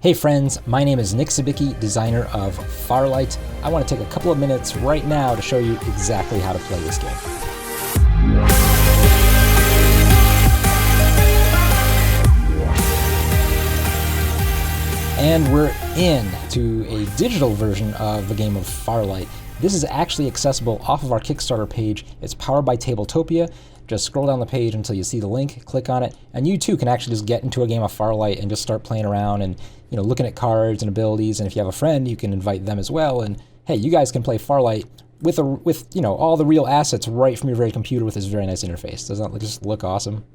Hey friends, my name is Nick Sibicky, designer of Farlight. I want to take a couple of minutes right now to show you exactly how to play this game. And we're in to a digital version of the game of Farlight. This is actually accessible off of our Kickstarter page. It's powered by Tabletopia. Just scroll down the page until you see the link, click on it, and you too can actually just get into a game of Farlight and just start playing around and looking at cards and abilities. And if you have a friend, you can invite them as well. And hey, you guys can play Farlight with all the real assets right from your very computer with this very nice interface. Doesn't that just look awesome?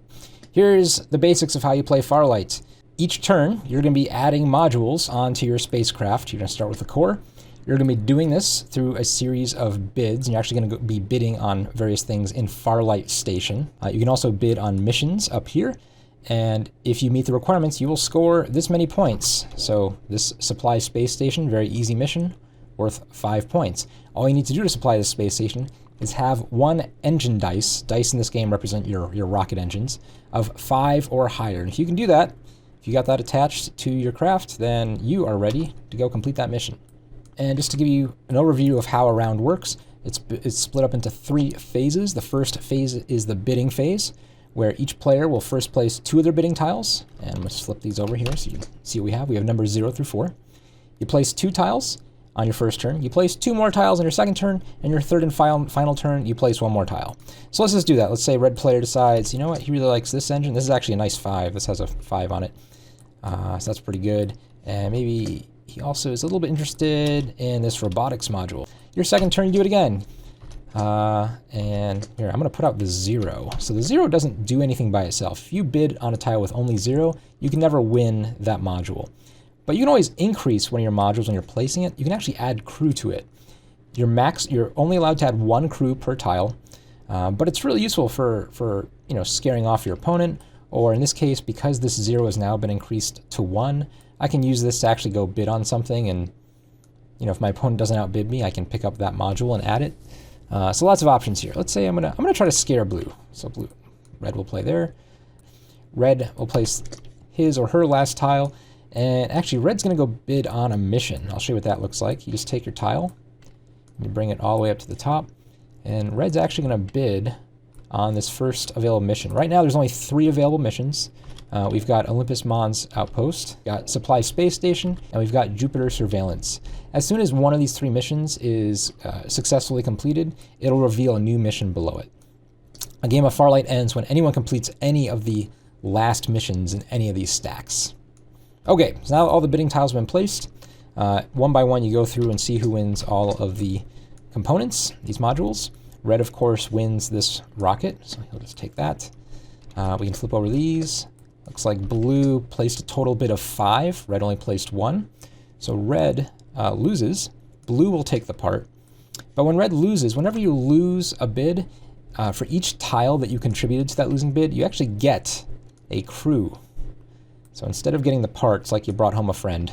Here's the basics of how you play Farlight. Each turn, you're going to be adding modules onto your spacecraft. You're going to start with the core. You're going to be doing this through a series of bids, and you're actually going to be bidding on various things in Farlight Station. You can also bid on missions up here, and if you meet the requirements, you will score this many points. So this supply space station, very easy mission, worth 5 points. All you need to do to supply this space station is have one engine dice. Dice in this game represent your rocket engines of 5 or higher. And if you can do that, if you got that attached to your craft, then you are ready to go complete that mission. And just to give you an overview of how a round works, it's split up into 3 phases. The first phase is the bidding phase, where each player will first place 2 of their bidding tiles. And I'm going to flip these over here so you can see what we have. We have numbers 0 through 4. You place 2 tiles on your first turn. You place 2 more tiles on your second turn, and your third and final turn, you place 1 more tile. So let's just do that. Let's say red player decides, you know what, he really likes this engine. This is actually a nice 5. This has a 5 on it. So that's pretty good. And maybe he also is a little bit interested in this robotics module. Your second turn, you do it again. And here, I'm going to put out the 0. So the 0 doesn't do anything by itself. If you bid on a tile with only 0, you can never win that module. But you can always increase one of your modules when you're placing it. You can actually add crew to it. You're only allowed to add 1 crew per tile, but it's really useful for scaring off your opponent. Or in this case, because this 0 has now been increased to 1, I can use this to actually go bid on something, and if my opponent doesn't outbid me, I can pick up that module and add it. So lots of options here. Let's say I'm gonna try to scare blue. So red will play there. Red will place his or her last tile, and actually red's gonna go bid on a mission. I'll show you what that looks like. You just take your tile, and you bring it all the way up to the top, and red's actually gonna bid on this first available mission. Right now there's only 3 available missions. We've got Olympus Mons Outpost, got Supply Space Station, and we've got Jupiter Surveillance. As soon as one of these 3 missions is successfully completed, it'll reveal a new mission below it. A game of Farlight ends when anyone completes any of the last missions in any of these stacks. Okay, so now all the bidding tiles have been placed. One by one you go through and see who wins all of the components, these modules. Red, of course, wins this rocket, so he'll just take that. We can flip over these. Looks like blue placed a total bid of 5. Red only placed 1. So red loses. Blue will take the part. But when red loses, whenever you lose a bid, for each tile that you contributed to that losing bid, you actually get a crew. So instead of getting the parts, like you brought home a friend,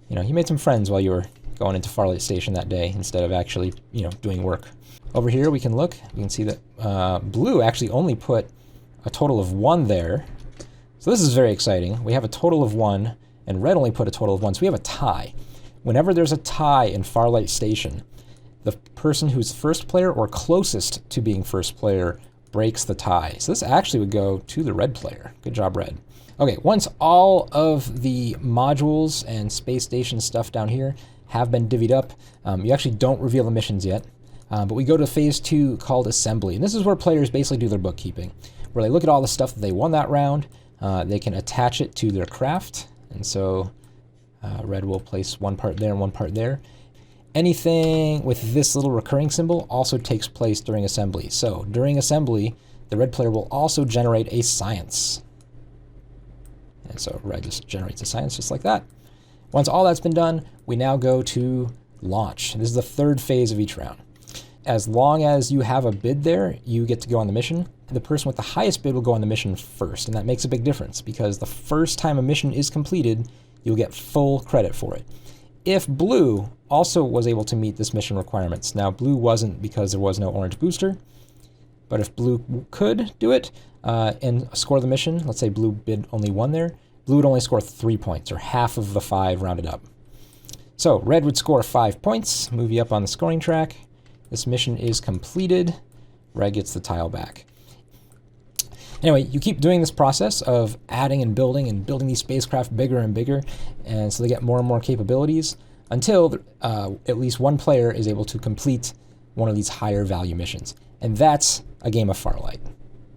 you made some friends while you were going into Farlight Station that day instead of actually, doing work. Over here we can look. You can see that blue actually only put a total of 1 there. So this is very exciting. We have a total of 1, and red only put a total of 1, so we have a tie. Whenever there's a tie in Farlight Station, the person who's first player or closest to being first player breaks the tie. So this actually would go to the red player. Good job, red. Okay, once all of the modules and space station stuff down here have been divvied up, you actually don't reveal the missions yet. But we go to phase 2 called Assembly. And this is where players basically do their bookkeeping, where they look at all the stuff that they won that round. They can attach it to their craft. And so red will place 1 part there and 1 part there. Anything with this little recurring symbol also takes place during Assembly. So during Assembly, the red player will also generate a science. And so red just generates a science just like that. Once all that's been done, we now go to launch. This is the 3rd phase of each round. As long as you have a bid there, you get to go on the mission. The person with the highest bid will go on the mission first, and that makes a big difference because the first time a mission is completed, you'll get full credit for it. If blue also was able to meet this mission requirements, now blue wasn't because there was no orange booster, but if blue could do it and score the mission, let's say blue bid only 1 there, Blue would only score 3 points, or half of the 5 rounded up. So red would score 5 points, move you up on the scoring track. This mission is completed. Red gets the tile back. Anyway, you keep doing this process of adding and building these spacecraft bigger and bigger, and so they get more and more capabilities until at least one player is able to complete one of these higher value missions. And that's a game of Farlight.